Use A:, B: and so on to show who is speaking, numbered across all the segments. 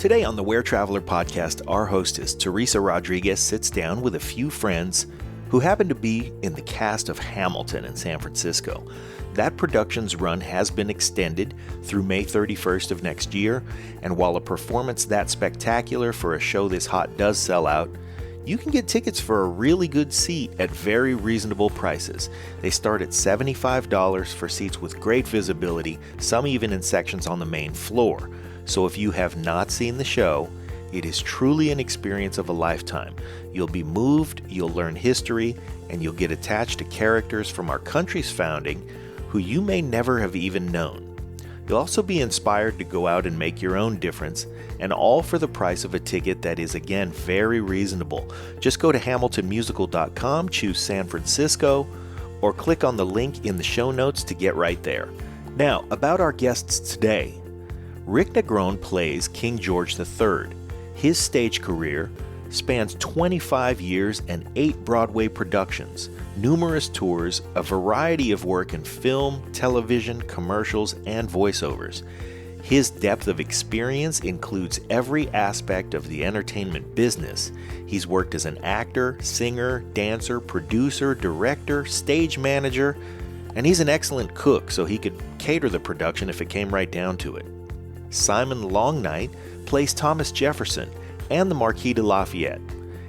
A: Today on the WhereTraveler podcast, our hostess, Teresa Rodriguez, sits down with a few friends who happen to be in the cast of Hamilton in San Francisco. That production's run has been extended through May 31st of next year, and while a performance that spectacular for a show this hot does sell out, you can get tickets for a really good seat at very reasonable prices. They start at $75 for seats with great visibility, some even in sections on the main floor. So if you have not seen the show, it is truly an experience of a lifetime. You'll be moved, you'll learn history, and you'll get attached to characters from our country's founding who you may never have even known. You'll also be inspired to go out and make your own difference, and all for the price of a ticket that is, again, very reasonable. Just go to hamiltonmusical.com, choose San Francisco, or click on the link in the show notes to get right there. Now, about our guests today. Rick Negron plays King George III. His stage career spans 25 years and 8 Broadway productions, numerous tours, a variety of work in film, television, commercials, and voiceovers. His depth of experience includes every aspect of the entertainment business. He's worked as an actor, singer, dancer, producer, director, stage manager, and he's an excellent cook, so he could cater the production if it came right down to it. Simon Longnight plays Thomas Jefferson and the Marquis de Lafayette,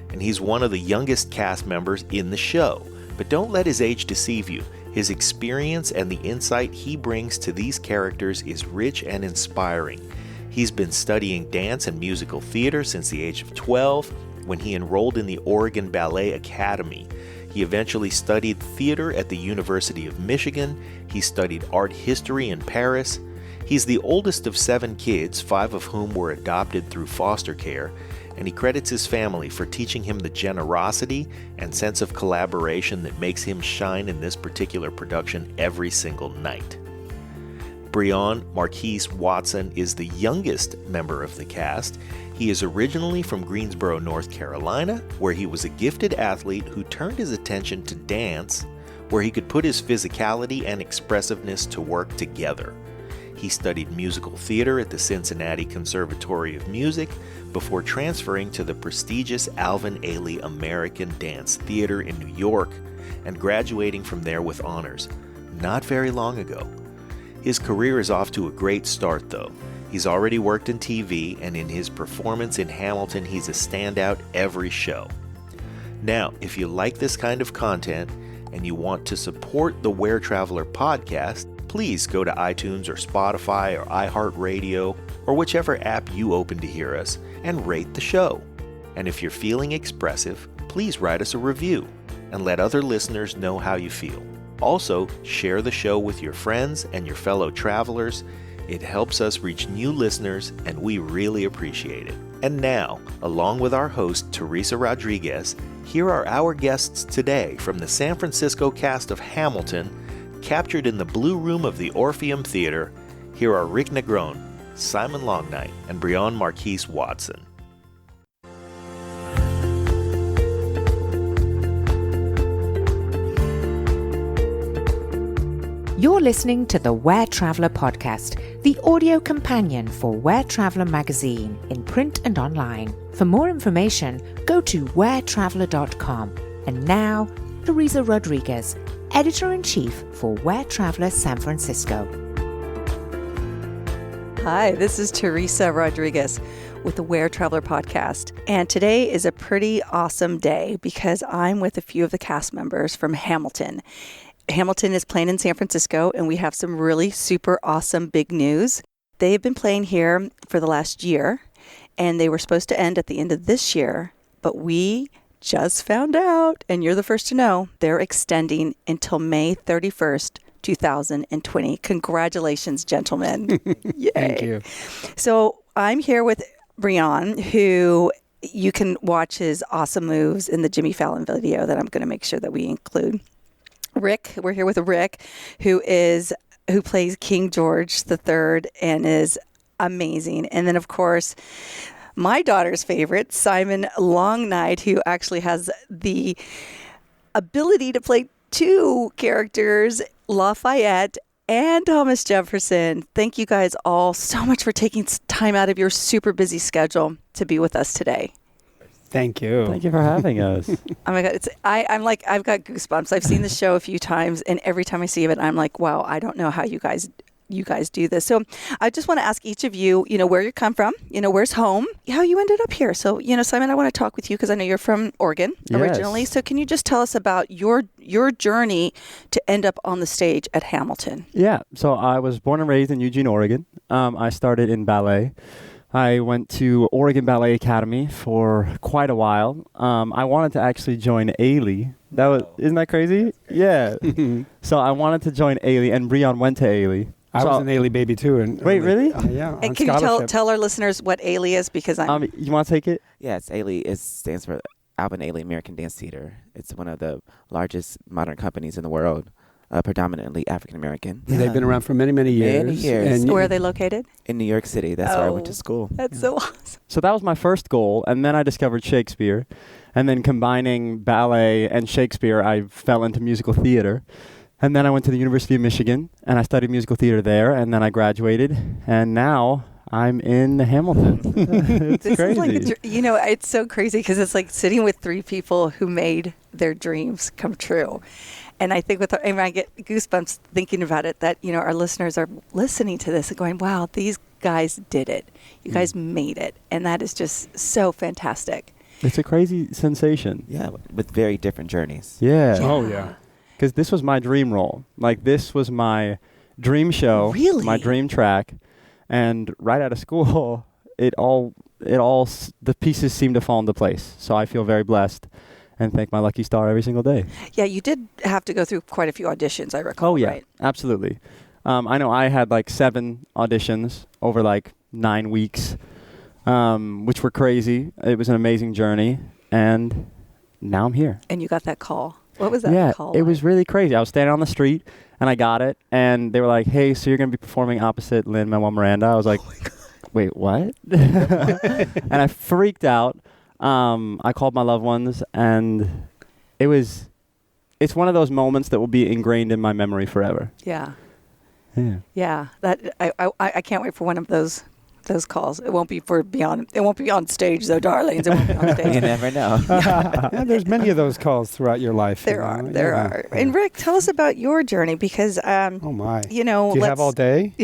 A: and he's one of the youngest cast members in the show. But don't let his age deceive you. His experience and the insight he brings to these characters is rich and inspiring. He's been studying dance and musical theater since the age of 12, when he enrolled in the Oregon Ballet Academy. He eventually studied theater at the University of Michigan. He studied art history in Paris. He's the oldest of 7 kids, 5 of whom were adopted through foster care, and he credits his family for teaching him the generosity and sense of collaboration that makes him shine in this particular production every single night. Brion Marquis Watson is the youngest member of the cast. He is originally from Greensboro, North Carolina, where he was a gifted athlete who turned his attention to dance, where he could put his physicality and expressiveness to work together. He studied musical theater at the Cincinnati Conservatory of Music before transferring to the prestigious Alvin Ailey American Dance Theater in New York and graduating from there with honors not very long ago. His career is off to a great start, though. He's already worked in TV, and in his performance in Hamilton, he's a standout every show. Now, if you like this kind of content and you want to support the WhereTraveler podcast, please go to iTunes or Spotify or iHeartRadio or whichever app you open to hear us and rate the show. And if you're feeling expressive, please write us a review and let other listeners know how you feel. Also, share the show with your friends and your fellow travelers. It helps us reach new listeners, and we really appreciate it. And now, along with our host, Teresa Rodriguez, here are our guests today from the San Francisco cast of Hamilton, captured in the Blue Room of the Orpheum Theater. Here are Rick Negron, Simon Longnight, and Brion Marquis Watson.
B: You're listening to the WhereTraveler podcast, the audio companion for WhereTraveler magazine in print and online. For more information, go to wheretraveler.com. And now, Teresa Rodriguez, Editor-in-Chief for WhereTraveler San Francisco.
C: Hi, this is Teresa Rodriguez with the WhereTraveler podcast. And today is a pretty awesome day because I'm with a few of the cast members from Hamilton. Hamilton is playing in San Francisco, and we have some really super awesome big news. They have been playing here for the last year, and they were supposed to end at the end of this year, but we just found out, and you're the first to know, they're extending until May 31st, 2020. Congratulations, gentlemen. Yay.
D: Thank you.
C: So I'm here with Brion, who you can watch his awesome moves in the Jimmy Fallon video that I'm going to make sure that we include. Rick, we're here with Rick, who plays King George III and is amazing. And then, of course, my daughter's favorite, Simon Longnight, who actually has the ability to play 2 characters, Lafayette and Thomas Jefferson. Thank you guys all so much for taking time out of your super busy schedule to be with us today.
D: Thank you.
E: Thank you for having us.
C: Oh my God. I'm like, I've got goosebumps. I've seen the show a few times, and every time I see it, I'm like, wow, I don't know how you guys do this. So I just want to ask each of you, where you come from, where's home, how you ended up here. So, Simon, I want to talk with you because I know you're from Oregon originally.
E: Yes.
C: So can you just tell us about your journey to end up on the stage at Hamilton?
E: Yeah. So I was born and raised in Eugene, Oregon. I started in ballet. I went to Oregon Ballet Academy for quite a while. I wanted to actually join Ailey. Isn't that crazy? Yeah. So I wanted to join Ailey, and Brion went to Ailey.
D: I was an Ailey baby too.
E: Wait, really?
D: Yeah.
C: And can you tell our listeners what Ailey is? Because
E: you want to take it?
F: Yes, Ailey stands for Alvin Ailey American Dance Theater. It's one of the largest modern companies in the world. Predominantly African American.
D: They've been around for many, many years.
F: Many years.
C: And where are they located?
F: In New York City. That's where I went to school.
C: That's so awesome.
E: So that was my first goal, and then I discovered Shakespeare. And then combining ballet and Shakespeare, I fell into musical theater. And then I went to the University of Michigan, and I studied musical theater there, and then I graduated. And now I'm in Hamilton. It's crazy.
C: It's so crazy because it's like sitting with three people who made their dreams come true. And I think I get goosebumps thinking about it, that, our listeners are listening to this and going, wow, these guys did it. You guys made it. And that is just so fantastic.
E: It's a crazy sensation.
F: Yeah, with very different journeys.
E: Yeah.
D: Oh, yeah.
E: Because this was my dream role. Like, this was my dream show.
C: Really?
E: My dream track. And right out of school, the pieces seemed to fall into place. So I feel very blessed and thank my lucky star every single day.
C: Yeah, you did have to go through quite a few auditions, I recall.
E: Oh, yeah,
C: right?
E: Absolutely. I know I had 7 auditions over 9 weeks, which were crazy. It was an amazing journey, and now I'm here.
C: And you got that call. What was that call?
E: It was really crazy. I was standing on the street, and I got it, and they were like, hey, so you're going to be performing opposite Lin-Manuel Miranda. I was like, wait, what? And I freaked out. I called my loved ones, and it's one of those moments that will be ingrained in my memory forever.
C: Yeah.
E: Yeah.
C: Yeah. That I can't wait for one of those calls. It won't be on stage though, darlings. It won't be on stage.
F: You never know.
D: Yeah, there's many of those calls throughout your life.
C: There are. And Rick, tell us about your journey because
D: oh my.
C: Do you
D: have all day?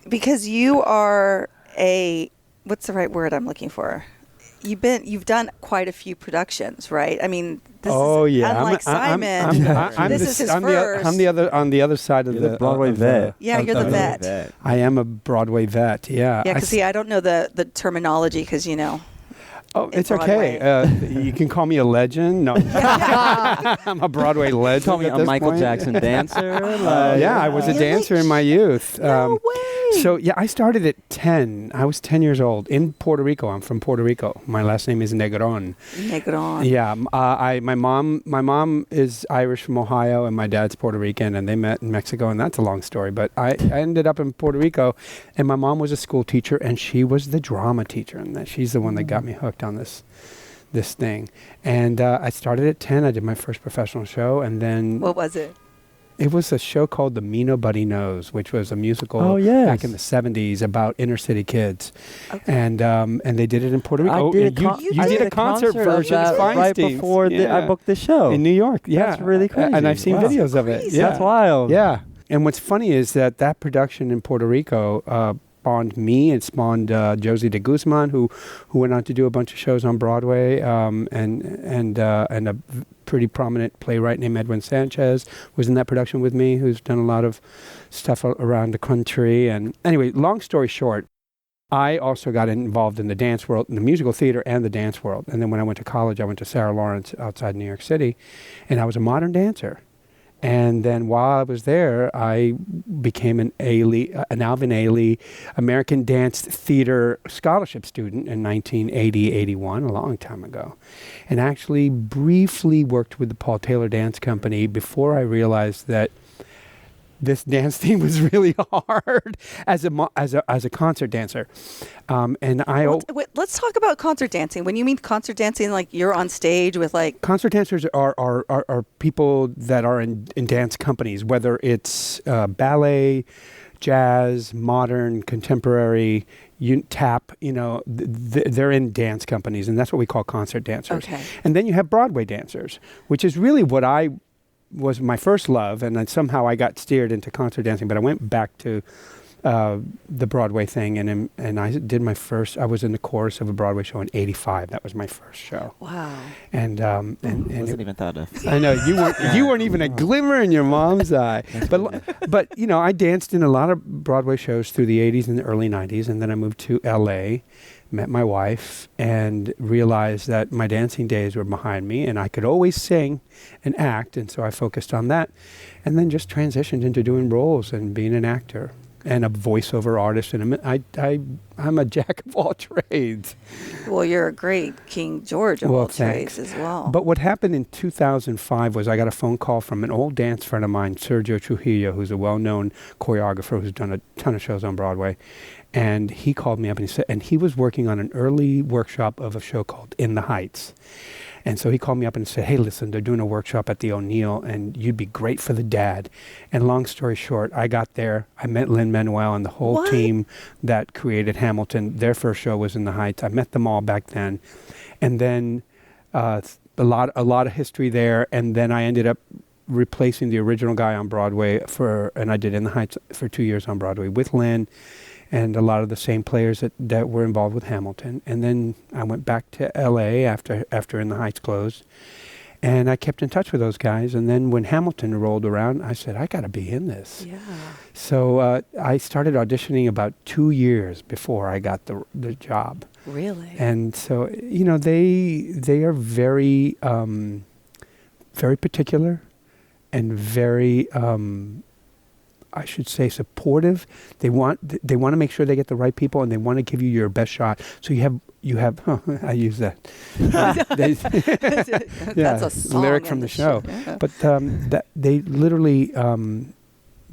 C: Because you are what's the right word I'm looking for? You've done quite a few productions, right? I mean, this is unlike Simon. This is his first.
D: I'm on the other side of the
E: Broadway vet.
C: Yeah, you're the vet.
D: I am a Broadway vet. Yeah.
C: Yeah, because I don't know the terminology because
D: Oh, it's Broadway. Okay. You can call me a legend. No, I'm a Broadway legend.
E: Call me a Michael Jackson dancer.
D: Yeah, I was a dancer in my youth.
C: No way.
D: So yeah, I started at 10. I was 10 years old in Puerto Rico. I'm from Puerto Rico. My last name is Negron.
C: Negron.
D: Yeah. My mom is Irish from Ohio, and my dad's Puerto Rican, and they met in Mexico, and that's a long story. But I ended up in Puerto Rico, and my mom was a school teacher, and she was the drama teacher, and she's the one that got me hooked on this thing. And I started at 10. I did my first professional show, and then
C: what was it?
D: It was a show called The Me Nobody Knows, which was a musical back in the 70s about inner city kids. Okay. And they did it in Puerto Rico.
E: You did a concert version right before I booked the show
D: in New York. Yeah,
E: that's really crazy.
D: And I've seen videos of it.
E: Yeah. That's wild.
D: Yeah. And what's funny is that production in Puerto Rico spawned me. It spawned Josie de Guzman, who went on to do a bunch of shows on Broadway, and a pretty prominent playwright named Edwin Sanchez was in that production with me, who's done a lot of stuff around the country. And anyway, long story short, I also got involved in the dance world, in the musical theater and the dance world. And then when I went to college, I went to Sarah Lawrence outside New York City, and I was a modern dancer. And then while I was there, I became an Alvin Ailey American Dance Theater Scholarship student in 1980-81, a long time ago. And actually briefly worked with the Paul Taylor Dance Company before I realized that this dance team was really hard as a concert dancer. And
C: let's talk about concert dancing. When you mean concert dancing, like you're on stage with like...
D: Concert dancers are people that are in dance companies, whether it's ballet, jazz, modern, contemporary, tap, they're in dance companies, and that's what we call concert dancers.
C: Okay.
D: And then you have Broadway dancers, which is really what was my first love, and then somehow I got steered into concert dancing, but I went back to the Broadway thing, and I did I was in the chorus of a Broadway show in '85. That was my first show.
C: Wow.
D: And
F: wasn't even thought of.
D: I know you weren't even a glimmer in your mom's eye. But I danced in a lot of Broadway shows through the '80s and the early '90s, and then I moved to LA, met my wife, and realized that my dancing days were behind me, and I could always sing and act, and so I focused on that, and then just transitioned into doing roles and being an actor and a voiceover artist, and I'm a jack of all trades.
C: Well, you're a great King George of all trades as well.
D: But what happened in 2005 was I got a phone call from an old dance friend of mine, Sergio Trujillo, who's a well-known choreographer who's done a ton of shows on Broadway. And he called me up and he was working on an early workshop of a show called In the Heights. And so he called me up and said, hey, listen, they're doing a workshop at the O'Neill, and you'd be great for the dad. And long story short, I got there. I met Lin-Manuel and the whole team that created Hamilton. Their first show was In the Heights. I met them all back then. And then a lot of history there. And then I ended up replacing the original guy on Broadway and I did In the Heights for 2 years on Broadway with Lin and a lot of the same players that were involved with Hamilton. And then I went back to LA after In the Heights closed, and I kept in touch with those guys. And then when Hamilton rolled around, I said, I got to be in this.
C: Yeah.
D: So I started auditioning about 2 years before I got the job.
C: Really?
D: And so, they are very, very particular and very, I should say, supportive. They want to make sure they get the right people, and they want to give you your best shot. So you have. I use that.
C: That's a song
D: lyric from the show.
C: Yeah.
D: But that they literally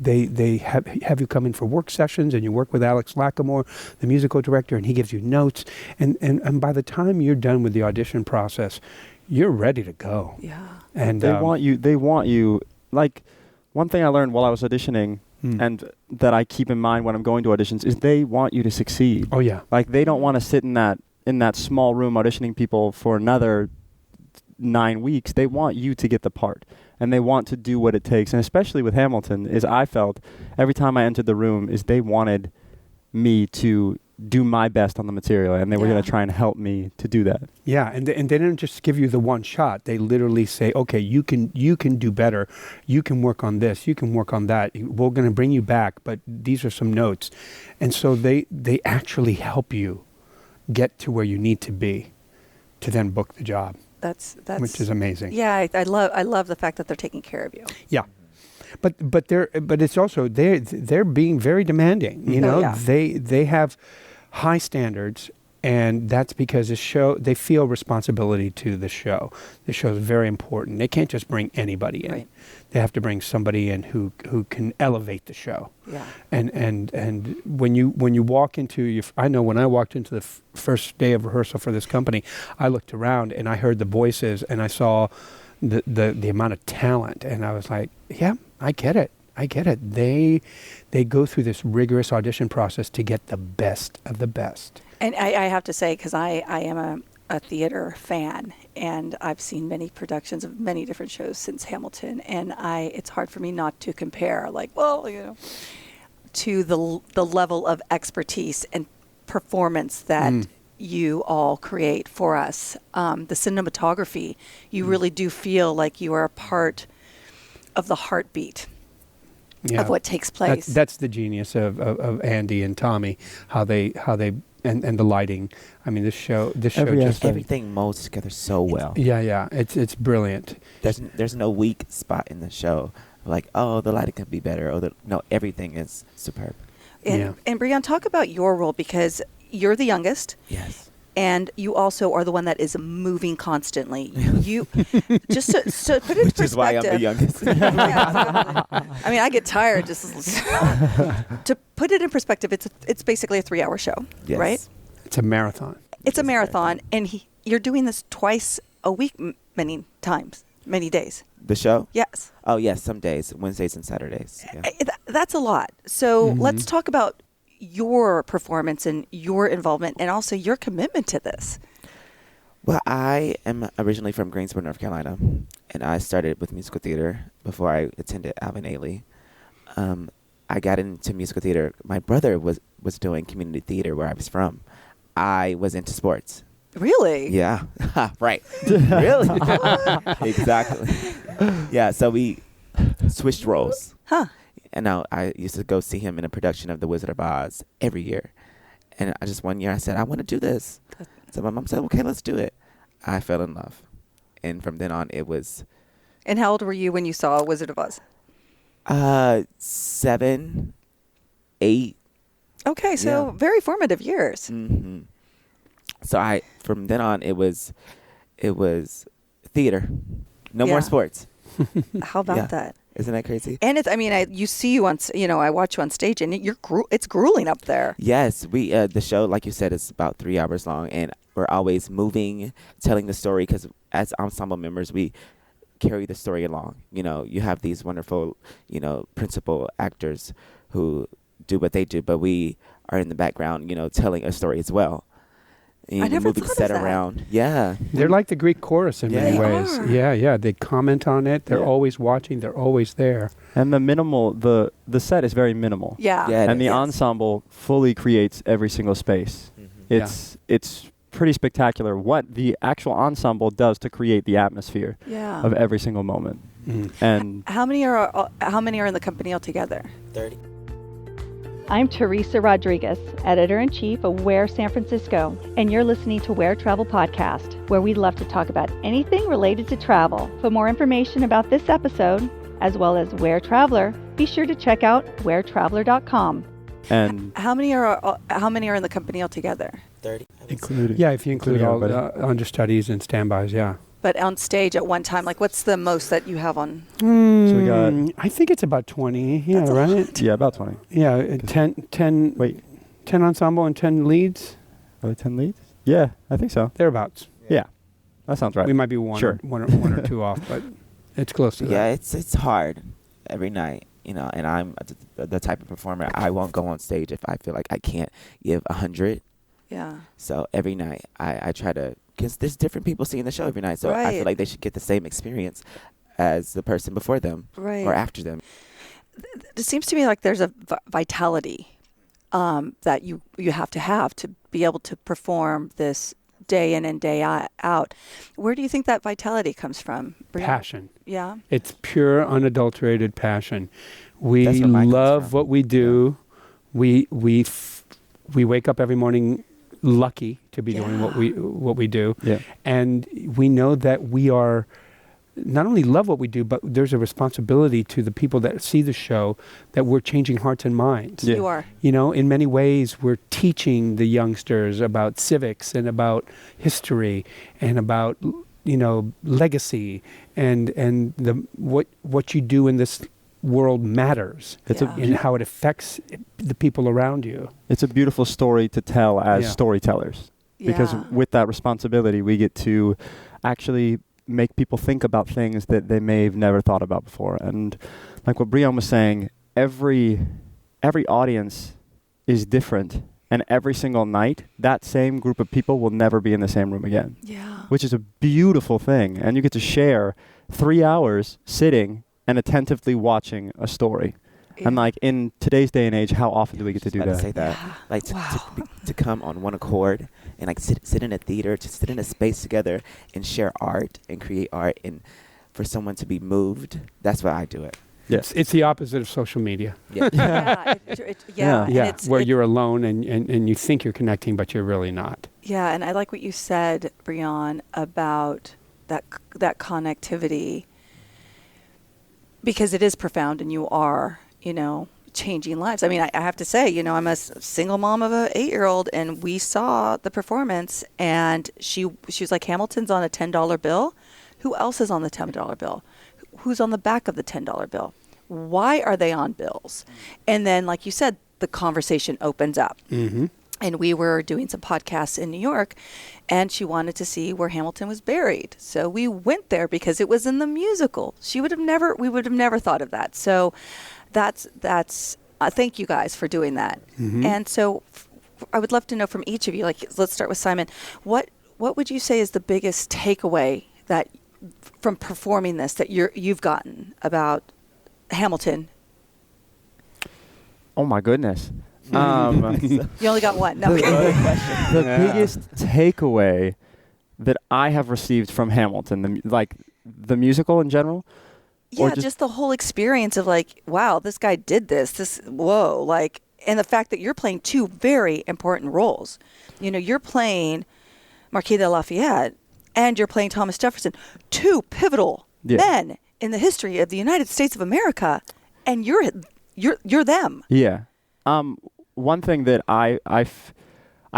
D: they have you come in for work sessions, and you work with Alex Lacamoire, the musical director, and he gives you notes. And by the time you're done with the audition process, you're ready to go.
C: Yeah.
D: And
E: they want you. Like, one thing I learned while I was auditioning, and that I keep in mind when I'm going to auditions, is they want you to succeed.
D: Oh yeah.
E: Like, they don't want to sit in that small room auditioning people for another 9 weeks. They want you to get the part, and they want to do what it takes. And especially with Hamilton, is I felt every time I entered the room is they wanted me to do my best on the material, and they were going to try and help me to do that.
D: Yeah, and they didn't just give you the one shot. They literally say, okay, you can do better. You can work on this. You can work on that. We're going to bring you back, but these are some notes. And so they actually help you get to where you need to be to then book the job.
C: That's
D: which is amazing.
C: Yeah, I love the fact that they're taking care of you.
D: Yeah. But it's also they're being very demanding. They have high standards, and that's because they feel responsibility to the show. The show is very important. They can't just bring anybody in. Right. They have to bring somebody in who can elevate the show.
C: Yeah.
D: And when you walk into I know when I walked into the first day of rehearsal for this company, I looked around and I heard the voices and I saw the amount of talent, and I was like, yeah, I get it. They go through this rigorous audition process to get the best of the best.
C: And I have to say, because I am a theater fan, and I've seen many productions of many different shows since Hamilton, and it's hard for me not to compare, to the level of expertise and performance that you all create for us. The cinematography, you really do feel like you are a part of the heartbeat of what takes place.
D: That's the genius of Andy and Tommy, how they and the lighting. I mean, this show just
F: everything molds together so well.
D: Yeah, it's brilliant.
F: There's no weak spot in the show. Like, oh, the lighting could be better. No, everything is superb.
C: And Brion, talk about your role, because you're the youngest.
F: Yes.
C: And you also are the one that is moving constantly. You just to put it in perspective.
F: Which is why I'm the youngest.
C: Yeah, I mean, I get tired just to put it in perspective. It's basically a 3-hour show,
F: Yes.
C: right?
D: It's a marathon.
C: It's a marathon, and you're doing this twice a week, many times, many days.
F: The show?
C: Yes.
F: Oh, yes, some days, Wednesdays and Saturdays. Yeah.
C: That's a lot. So let's talk about your performance and your involvement and also your commitment to this.
F: Well, I am originally from Greensboro, North Carolina, and I started with musical theater before I attended Alvin Ailey. I got into musical theater. My brother was doing community theater where I was from. I was into sports.
C: Really?
F: Yeah. Right. Really? Exactly. Yeah, so we switched roles.
C: Huh.
F: And now I used to go see him in a production of The Wizard of Oz every year. And one year I said, I want to do this. So my mom said, okay, let's do it. I fell in love. And from then on, it was...
C: And how old were you when you saw Wizard of Oz?
F: 7, 8.
C: Okay, so very formative years.
F: Mm-hmm. So from then on, it was theater. No more sports.
C: How about that?
F: Isn't that crazy?
C: And you see you on, I watch you on stage, and it's grueling up there.
F: Yes, the show, like you said, is about 3 hours long, and we're always moving, telling the story, because as ensemble members, we carry the story along. You have these wonderful, principal actors who do what they do, but we are in the background, telling a story as well.
C: I never
F: moving
C: thought
F: set
C: of that.
F: around. Yeah.
D: They're like the Greek chorus in many
C: They
D: ways.
C: are.
D: Yeah. They comment on it. They're
E: Yeah.
D: always watching. They're always there.
E: And the set is very minimal.
C: Yeah.
F: Yeah,
E: And the
C: Yes.
E: ensemble fully creates every single space.
F: Mm-hmm.
E: It's pretty spectacular what the actual ensemble does to create the atmosphere
C: Yeah.
E: of every single moment.
D: Mm.
E: And
C: How many are in the company altogether?
F: 30.
G: I'm Teresa Rodriguez, Editor-in-Chief of Where San Francisco, and you're listening to Where Travel Podcast, where we love to talk about anything related to travel. For more information about this episode, as well as Where Traveler, be sure to check out WhereTraveler.com.
E: and
C: How many are in the company altogether?
F: 30.
E: including
D: Yeah, if you include all
E: everybody.
D: the understudies and standbys, yeah.
C: But on stage at one time, what's the most that you have on?
E: So we got-
D: I think it's about 20. Yeah,
C: That's a
D: right?
E: Yeah, about 20.
D: Yeah, 10
E: Wait,
D: 10 ensemble and 10 leads.
E: are there 10 leads? Yeah, I think so.
D: Thereabouts.
E: Yeah, that sounds right.
D: We might be one
E: Sure.
D: or two off, but it's close to
F: Yeah,
D: that.
F: it's hard every night, and I'm the type of performer, I won't go on stage if I feel like I can't give 100.
C: Yeah.
F: So every night I try to, because there's different people seeing the show every night, so I
C: Right.
F: feel like they should get the same experience as the person before them
C: Right.
F: or after them.
C: It seems to me like there's a vitality that you have to be able to perform this day in and day out. Where do you think that vitality comes from? Brion?
D: Passion.
C: Yeah.
D: It's pure, unadulterated passion. We
F: That's where mine comes
D: love
F: from.
D: what we do. We wake up every morning lucky to be doing what we do,
E: Yeah.
D: and we know that we are not only love what we do, but there's a responsibility to the people that see the show that we're changing hearts and minds.
E: Yeah.
C: You are.
D: In many ways, we're teaching the youngsters about civics and about history and about legacy and what you do in this world matters
E: It's
C: Yeah.
D: and how it affects the people around you.
E: It's a beautiful story to tell as
D: Yeah.
E: storytellers. Because
C: Yeah.
E: with that responsibility, we get to actually make people think about things that they may have never thought about before. And like what Brion was saying, every audience is different. And every single night, that same group of people will never be in the same room again,
C: Yeah.
E: which is a beautiful thing. And you get to share 3 hours sitting and attentively watching a story. And like in today's day and age, how often do we get to do
F: About to
E: that?
F: say that.
C: Yeah.
F: Like
C: Wow.
F: to come on one accord and like sit in a theater, to sit in a space together and share art and create art, and for someone to be moved. That's why I do it.
E: Yes.
D: It's the opposite of social media.
F: Yeah.
C: Yeah.
E: Yeah.
C: And
D: Yeah,
C: it's-
D: where
C: it-
D: you're alone and you think you're connecting, but you're really not.
C: Yeah, and I like what you said, Brion, about that connectivity, because it is profound, and you are, changing lives. I mean, I have to say, you know, I'm a single mom of an 8-year-old, and we saw the performance, and she was like, Hamilton's on a $10 bill. Who else is on the $10 bill? Who's on the back of the $10 bill? Why are they on bills? And then, like you said, the conversation opens up.
D: Mm-hmm.
C: And we were doing some podcasts in New York, and she wanted to see where Hamilton was buried. So we went there because it was in the musical. We would have never thought of that. So that's thank you guys for doing that.
D: Mm-hmm.
C: And so I would love to know from each of you, like, let's start with Simon. What would you say is the biggest takeaway that from performing this that you've gotten about Hamilton?
E: Oh my goodness.
C: You only got one. No,
E: The biggest takeaway that I have received from Hamilton, the musical in general.
C: Yeah, just the whole experience of like, wow, this guy did this, whoa, like, and the fact that you're playing two very important roles. You know, you're playing Marquis de Lafayette and you're playing Thomas Jefferson, two pivotal men in the history of the United States of America, and you're them.
E: Yeah. One thing that I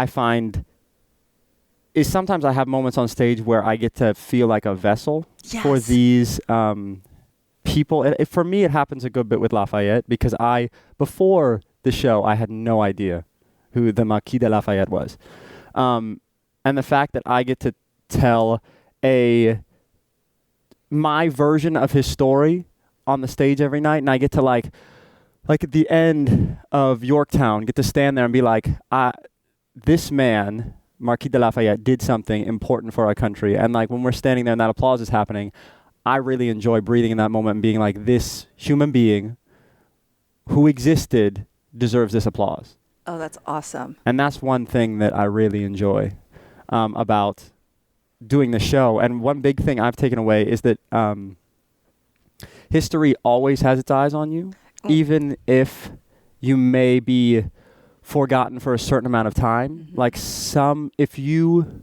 E: find is sometimes I have moments on stage where I get to feel like a vessel for these people. For me, it happens a good bit with Lafayette because before the show, I had no idea who the Marquis de Lafayette was. And the fact that I get to tell my version of his story on the stage every night, and I get to like at the end of Yorktown, get to stand there and be like, this man, Marquis de Lafayette, did something important for our country. And like when we're standing there and that applause is happening, I really enjoy breathing in that moment and being like, this human being who existed deserves this applause.
C: Oh, that's awesome.
E: And that's one thing that I really enjoy about doing the show. And one big thing I've taken away is that history always has its eyes on you. Even if you may be forgotten for a certain amount of time, if you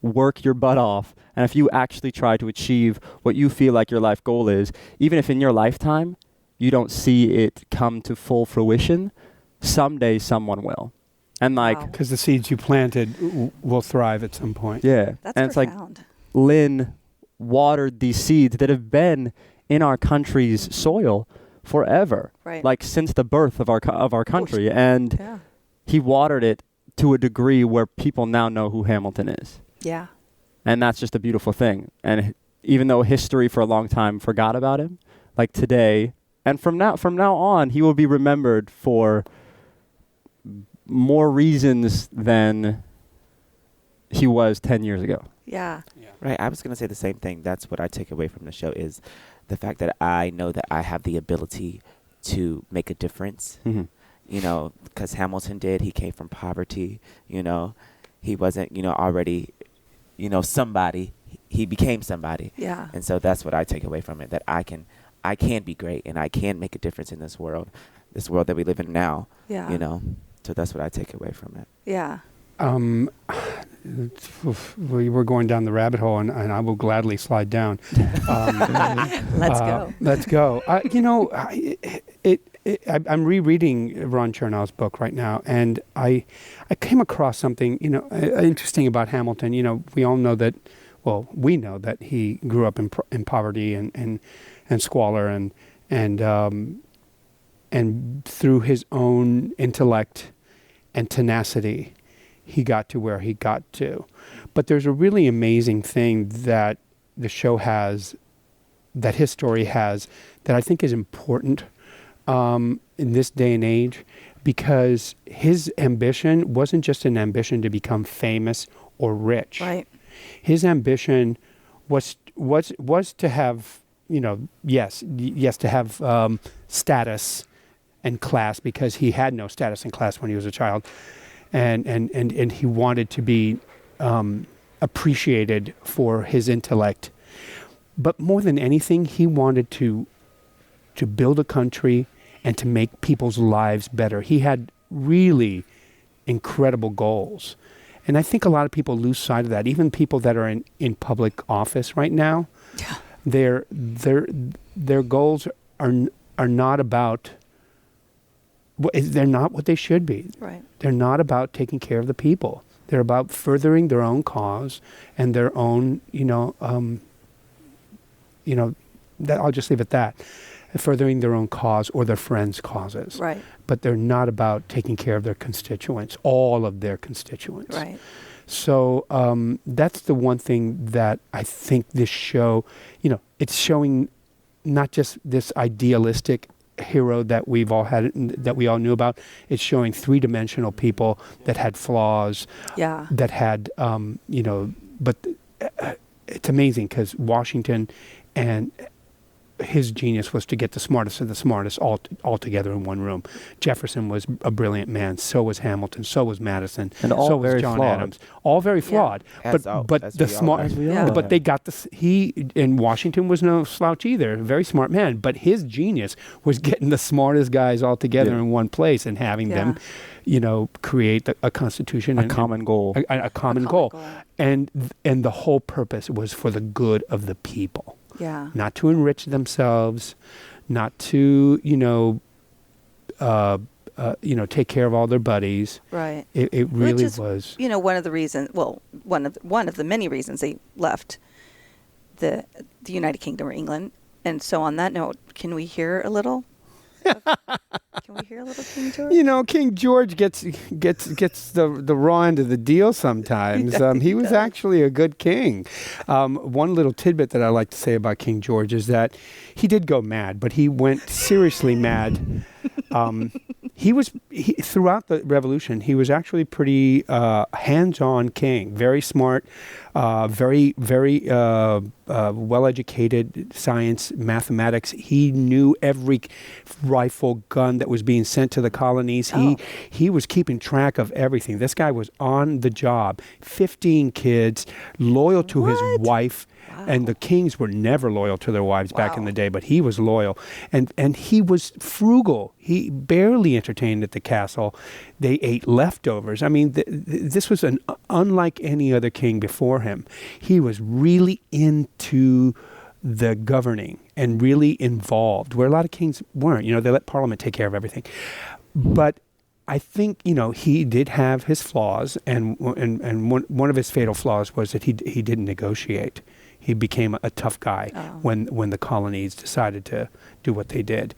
E: work your butt off and if you actually try to achieve what you feel like your life goal is, even if in your lifetime you don't see it come to full fruition, someday someone will. And
D: because the seeds you planted will thrive at some point.
E: Yeah.
C: That's
E: and
C: profound.
E: It's like Lin watered these seeds that have been in our country's soil forever,
C: right?
E: Like since the birth of our country, and he watered it to a degree where people now know who Hamilton is.
C: Yeah,
E: and that's just a beautiful thing. And even though history for a long time forgot about him, like today and from now on, he will be remembered for more reasons than he was 10 years ago.
C: Yeah.
F: Right. I was going to say the same thing. That's what I take away from the show is the fact that I know that I have the ability to make a difference, you know, because Hamilton did. He came from poverty, you know. He wasn't, you know, already, you know, somebody. He became somebody.
C: Yeah.
F: And so that's what I take away from it, that I can be great and I can make a difference in this world that we live in now, you know. So that's what I take away from it.
C: Yeah.
D: We were going down the rabbit hole, and I will gladly slide down.
C: Let's go.
D: Let's go. You know, I'm rereading Ron Chernow's book right now, and I came across something, you know, interesting about Hamilton. You know, we all know that. Well, we know that he grew up in poverty and squalor, and through his own intellect and tenacity, he got to where he got to. But there's a really amazing thing that the show has, that his story has, that I think is important in this day and age, because his ambition wasn't just an ambition to become famous or rich.
C: Right.
D: His ambition was to have, you know, yes, to have status and class, because he had no status and class when he was a child. And he wanted to be appreciated for his intellect. But more than anything, he wanted to build a country and to make people's lives better. He had really incredible goals. And I think a lot of people lose sight of that. Even people that are in public office right now, their goals are not about they're not what they should be.
C: Right.
D: They're not about taking care of the people. They're about furthering their own cause and their own, I'll just leave it at that. Furthering their own cause or their friends' causes.
C: Right.
D: But they're not about taking care of their constituents, all of their constituents.
C: Right.
D: So that's the one thing that I think this show, it's showing not just this idealistic hero that we've all had, that we all knew about. It's showing three-dimensional people that had flaws.
C: Yeah.
D: That had, but it's amazing because Washington and his genius was to get the smartest of the smartest all together in one room. Jefferson was a brilliant man. So was Hamilton. So was Madison.
E: And all
D: so was
E: very
D: John
E: flawed.
D: Adams. All very flawed.
F: As
D: But
F: we
D: the
F: all
D: smart.
F: are.
E: As we
C: Yeah.
E: all
D: But
E: are.
D: they got and Washington was no slouch either. A very smart man. But his genius was getting the smartest guys all together in one place and having them, create a constitution.
E: A common goal.
D: A common goal. And the whole purpose was for the good of the people.
C: Yeah.
D: Not to enrich themselves, not to, take care of all their buddies.
C: Right.
D: It really
C: Which is,
D: was.
C: one of the reasons, one of the many reasons they left the United Kingdom or England. And so on that note, can we hear a little? Can we hear a little King George?
D: King George gets the raw end of the deal sometimes. He was actually a good king. One little tidbit that I like to say about King George is that he did go mad, but he went seriously mad. Throughout the Revolution, he was actually pretty hands-on king, very smart, very well-educated, science, mathematics. He knew every rifle, gun that was being sent to the colonies. He was keeping track of everything. This guy was on the job. 15 kids, loyal to his wife. Wow. And the kings were never loyal to their wives back in the day, but he was loyal. And he was frugal. He barely entertained at the castle. They ate leftovers. I mean, this was unlike any other king before him. He was really into the governing and really involved, where a lot of kings weren't. They let Parliament take care of everything. But I think, he did have his flaws, and one of his fatal flaws was that he didn't negotiate. He became a tough guy when the colonies decided to do what they did.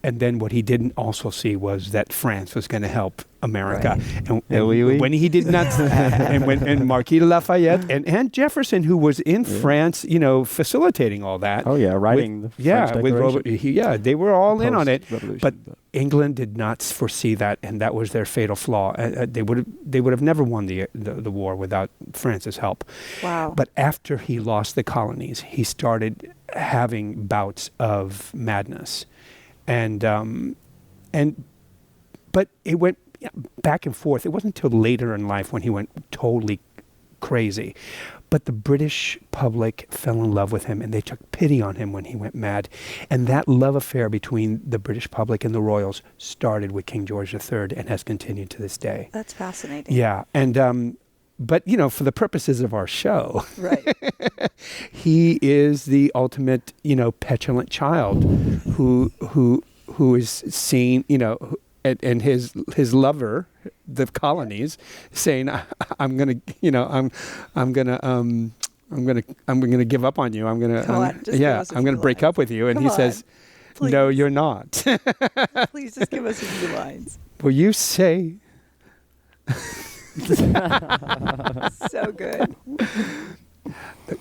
D: And then what he didn't also see was that France was going to help America.
E: Right.
D: And when he did not, and Marquis de Lafayette and Jefferson, who was in France, facilitating all that.
E: Oh yeah, writing the French Declaration.
D: They were all in on it. But
E: Revolution.
D: England did not foresee that, and that was their fatal flaw. They would have never won the war without France's help.
C: Wow.
D: But after he lost the colonies, he started having bouts of madness, but it went back and forth. It wasn't until later in life when he went totally crazy. But the British public fell in love with him, and they took pity on him when he went mad. And that love affair between the British public and the royals started with King George III and has continued to this day.
C: That's fascinating.
D: Yeah. And but for the purposes of our show,
C: right,
D: he is the ultimate, petulant child who is seen, and his lover, the colonies, saying, "I'm gonna give up on you. I'm gonna break up with you." And he says,
C: Please.
D: "No, you're not."
C: Please just give us a few lines.
D: Will you say?
C: So good.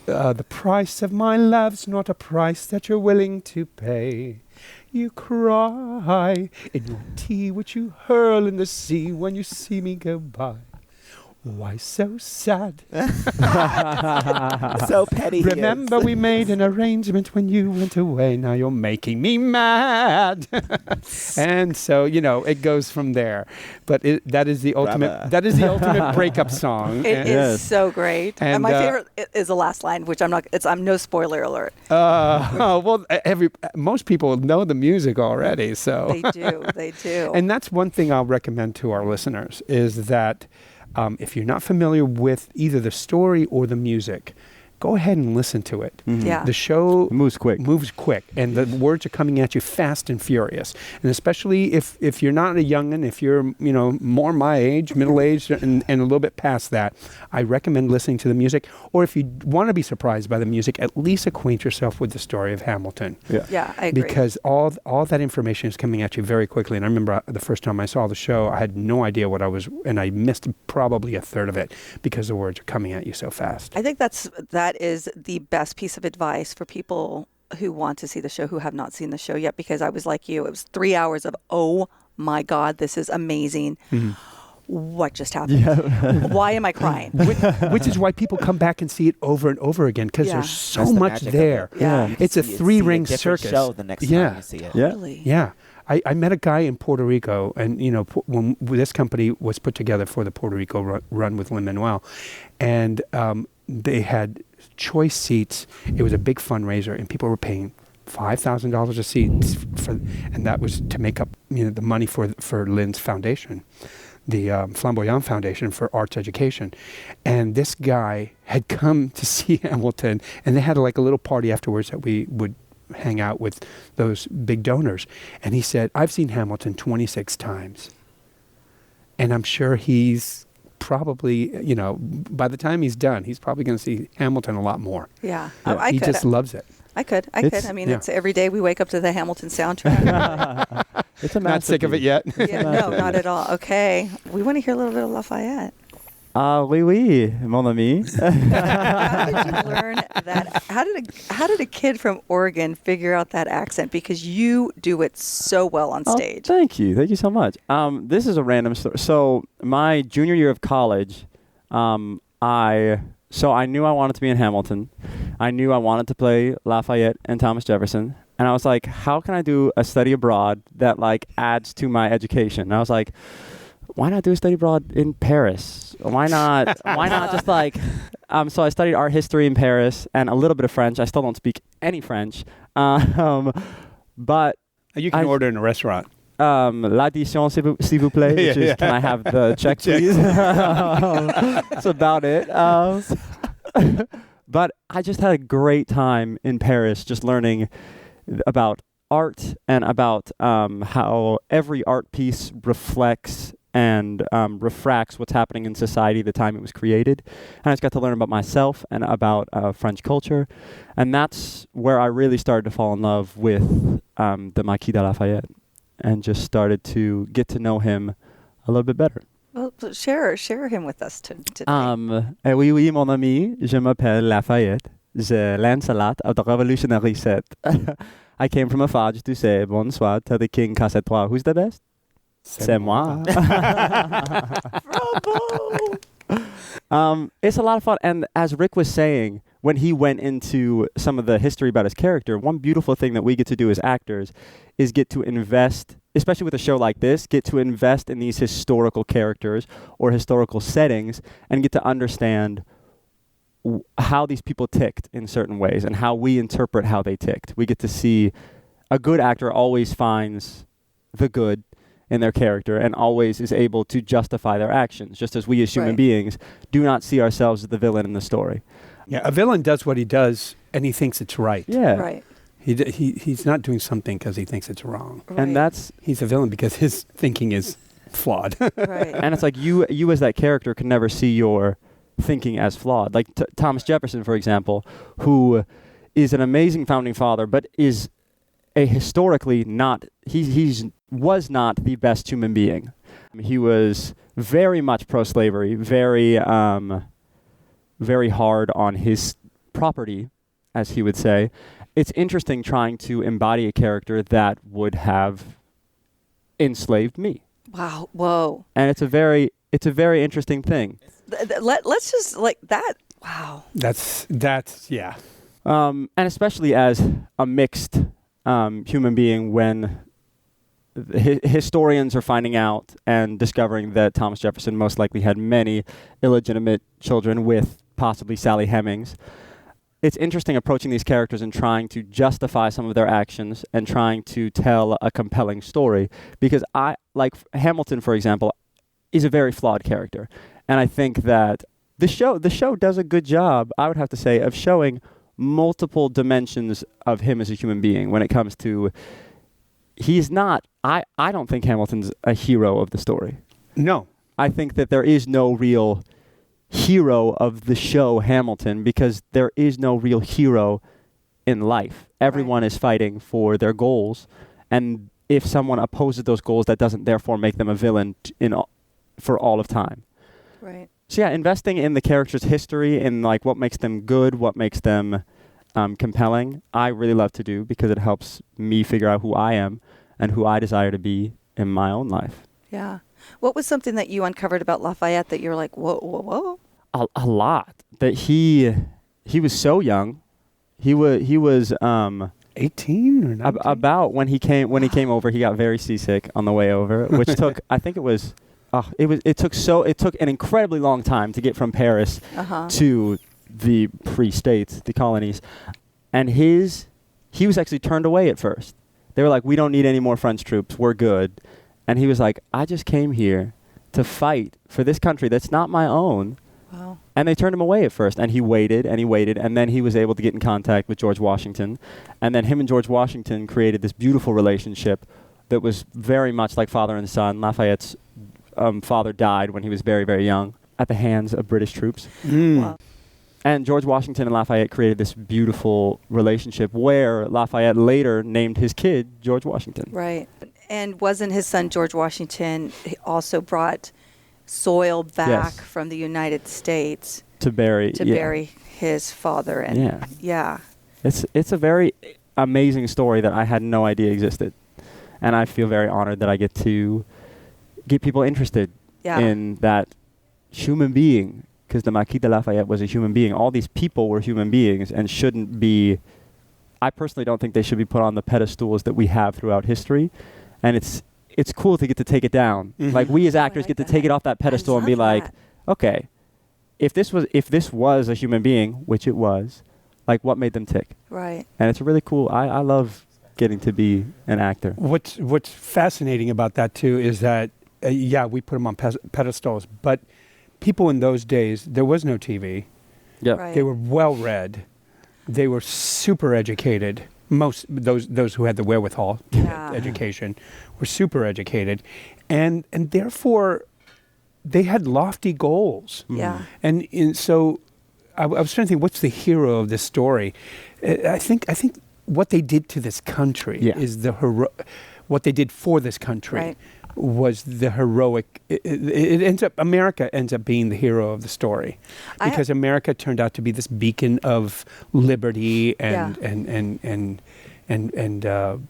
D: The price of my love's not a price that you're willing to pay. You cry in your tea, which you hurl in the sea when you see me go by. Why so sad?
F: So petty.
D: Remember we made an arrangement when you went away. Now you're making me mad. And so, it goes from there. But that is the ultimate breakup song.
C: It is so great. And my favorite is the last line, which I'm no spoiler alert.
D: Most people know the music already, so
C: They do.
D: And that's one thing I'll recommend to our listeners is that if you're not familiar with either the story or the music, go ahead and listen to it.
C: Yeah.
D: The show
E: It moves quick.
D: and the words are coming at you fast and furious. And especially if you're not a youngin', if you're more my age, middle aged, and a little bit past that, I recommend listening to the music. Or if you want to be surprised by the music, at least acquaint yourself with the story of Hamilton.
C: Yeah, I agree.
D: Because all that information is coming at you very quickly. And I remember the first time I saw the show, I had no idea what I was, and I missed probably a third of it because the words are coming at you so fast.
C: I think that is the best piece of advice for people who want to see the show, who have not seen the show yet, because I was like you. It was 3 hours of, oh my God, this is amazing. What just happened? Yeah. Why am I crying?
D: Which is why people come back and see it over and over again, because there's so much there.
C: Yeah.
D: It's a three-ring circus.
F: Show the next time you see it.
C: Totally.
D: Yeah. I met a guy in Puerto Rico, and when this company was put together for the Puerto Rico run with Lin-Manuel, and they had choice seats. It was a big fundraiser, and people were paying $5,000 a seat and that was to make up the money for Lin's foundation, the Flamboyant Foundation for Arts Education. And this guy had come to see Hamilton, and they had like a little party afterwards that we would hang out with those big donors. And he said, I've seen Hamilton 26 times. And I'm sure he's probably, by the time he's done, he's probably going to see Hamilton a lot more.
C: Yeah.
D: He just loves it.
C: I could. I mean, it's every day we wake up to the Hamilton soundtrack.
E: It's a
D: Not sick of it yet.
C: Yeah, no, not at all. Okay. We want to hear a little bit of Lafayette.
E: Oui, mon ami.
C: How did you learn that? How did a kid from Oregon figure out that accent? Because you do it so well on stage.
E: Oh, thank you so much. This is a random story. So my junior year of college, I knew I wanted to be in Hamilton. I knew I wanted to play Lafayette and Thomas Jefferson. And I was like, how can I do a study abroad that like adds to my education? And I was like, why not do a study abroad in Paris? Why not just like, so I studied art history in Paris and a little bit of French. I still don't speak any French. But
D: you can order in a restaurant.
E: L'addition, s'il vous plaît, which is, can I have the check, please? That's about it. But I just had a great time in Paris just learning about art and about how every art piece reflects and refracts what's happening in society the time it was created. And I just got to learn about myself and about French culture. And that's where I really started to fall in love with the Marquis de Lafayette and just started to get to know him a little bit better.
C: Well, share him with us today.
E: Oui, mon ami, je m'appelle Lafayette. Je Lancelot of the Revolutionary Set. I came from a fudge to say bonsoir to the king Casse-Trois. Who's the best? C'est moi.
C: Bravo!
E: It's a lot of fun. And as Rick was saying, when he went into some of the history about his character, one beautiful thing that we get to do as actors is get to invest, especially with a show like this, get to invest in these historical characters or historical settings and get to understand how these people ticked in certain ways and how we interpret how they ticked. We get to see a good actor always finds the good in their character and always is able to justify their actions, just as we as human beings do not see ourselves as the villain in the story.
D: Yeah, a villain does what he does, and he thinks it's right.
E: Yeah.
C: Right.
D: He's not doing something because he thinks it's wrong.
C: Right.
E: And
D: he's a villain because his thinking is flawed.
C: Right.
E: And it's like you as that character can never see your thinking as flawed. Like Thomas Jefferson, for example, who is an amazing founding father, but is a historically not, was not the best human being. He was very much pro-slavery, very hard on his property, as he would say. It's interesting trying to embody a character that would have enslaved me.
C: Wow. Whoa.
E: And it's a very interesting thing.
C: Let's just like that. Wow.
D: That's yeah.
E: And especially as a mixed human being, when historians are finding out and discovering that Thomas Jefferson most likely had many illegitimate children with possibly Sally Hemings. It's interesting approaching these characters and trying to justify some of their actions and trying to tell a compelling story. Because Hamilton, for example, is a very flawed character. And I think that the show does a good job, I would have to say, of showing multiple dimensions of him as a human being when it comes to, he's not, I don't think Hamilton's a hero of the story.
D: No.
E: I think that there is no real hero of the show Hamilton, because there is no real hero in life. Everyone is fighting for their goals, and if someone opposes those goals, that doesn't therefore make them a villain for all of time.
C: Right.
E: So yeah, investing in the character's history and like what makes them good, what makes them compelling, I really love to do, because it helps me figure out who I am and who I desire to be in my own life.
C: Yeah. What was something that you uncovered about Lafayette that you're like, whoa, whoa, whoa?
E: A lot. That he was so young. He was
D: 18 or 19?
E: About when he came over, he got very seasick on the way over, which took, I think it took an incredibly long time to get from Paris to the pre-states, the colonies. And he was actually turned away at first. They were like, we don't need any more French troops, we're good. And he was like, I just came here to fight for this country that's not my own.
C: Wow.
E: And they turned him away at first, and he waited, and then he was able to get in contact with George Washington. And then him and George Washington created this beautiful relationship that was very much like father and son. Lafayette's father died when he was very, very young at the hands of British troops.
C: Wow.
E: And George Washington and Lafayette created this beautiful relationship where Lafayette later named his kid George Washington.
C: Right. And wasn't his son George Washington, he also brought soil back from the United States
E: to bury
C: his father? And
E: it's a very amazing story that I had no idea existed, and I feel very honored that I get to get people interested in that human being, because the Marquis de Lafayette was a human being. All these people were human beings and shouldn't be, I personally don't think they should be put on the pedestals that we have throughout history. And it's cool to get to take it down.
D: Mm-hmm.
E: Like, we as actors get to take it off that pedestal and be like, okay, if this was a human being, which it was, like, what made them tick?
C: Right.
E: And it's really cool. I love getting to be an actor.
D: What's fascinating about that too is that we put them on pedestals, but people in those days, there was no TV.
E: Yeah.
C: Right.
D: They were well read. They were super educated. Most those who had the wherewithal education were super educated, and therefore they had lofty goals.
C: Yeah.
D: And so I was trying to think, what's the hero of this story? I think what they did to this country is what they did for this country was the heroic. America ends up being the hero of the story, because America turned out to be this beacon of liberty and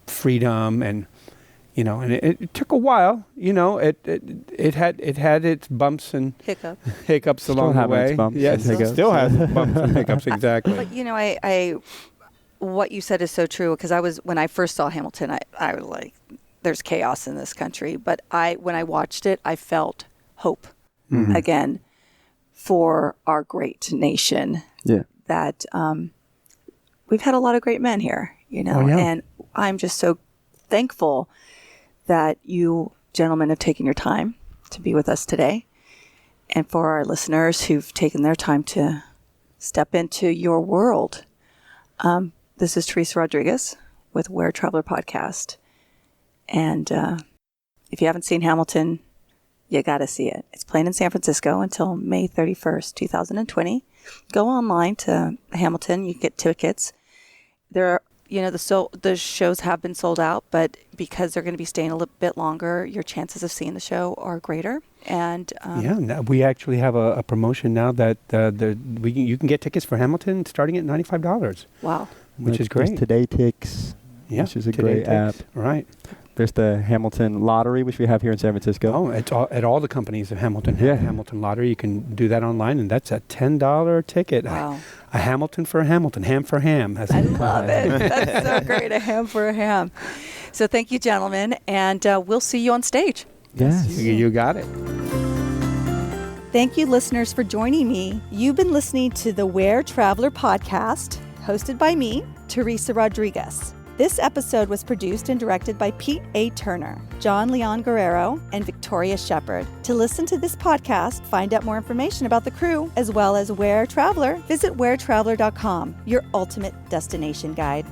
D: freedom, and and it took a while. It had its bumps and hiccups along the way.
E: Yes,
D: still has bumps and hiccups, exactly.
C: But I what you said is so true, because when I first saw Hamilton, I was like, there's chaos in this country. But when I watched it, I felt hope again for our great nation. Yeah. That we've had a lot of great men here, and I'm just so thankful that you gentlemen have taken your time to be with us today. And for our listeners who've taken their time to step into your world. This is Teresa Rodriguez with WhereTraveler podcast. And if you haven't seen Hamilton, you got to see it. It's playing in San Francisco until May 31st, 2020. Go online to Hamilton. You get tickets. The shows have been sold out, but because they're going to be staying a little bit longer, your chances of seeing the show are greater. And
D: we actually have a promotion now that you can get tickets for Hamilton starting at $95.
C: Wow.
D: Which is great.
E: There's Today Tix, which is a great app.
D: Right.
E: There's the Hamilton Lottery, which we have here in San Francisco.
D: Oh, at all the companies of Hamilton have Hamilton Lottery. You can do that online, and that's a $10 ticket.
C: Wow.
D: A Hamilton for a Hamilton, ham for a ham.
C: I love it. That's so great, a ham for a ham. So thank you, gentlemen, and we'll see you on stage.
E: Yes.
D: You got it.
G: Thank you, listeners, for joining me. You've been listening to the WhereTraveler podcast, hosted by me, Teresa Rodriguez.
C: This episode was produced and directed by Pete A. Turner, John Leon Guerrero, and Victoria Shepard. To listen to this podcast, find out more information about the crew, as well as WhereTraveler, visit WhereTraveler.com, your ultimate destination guide.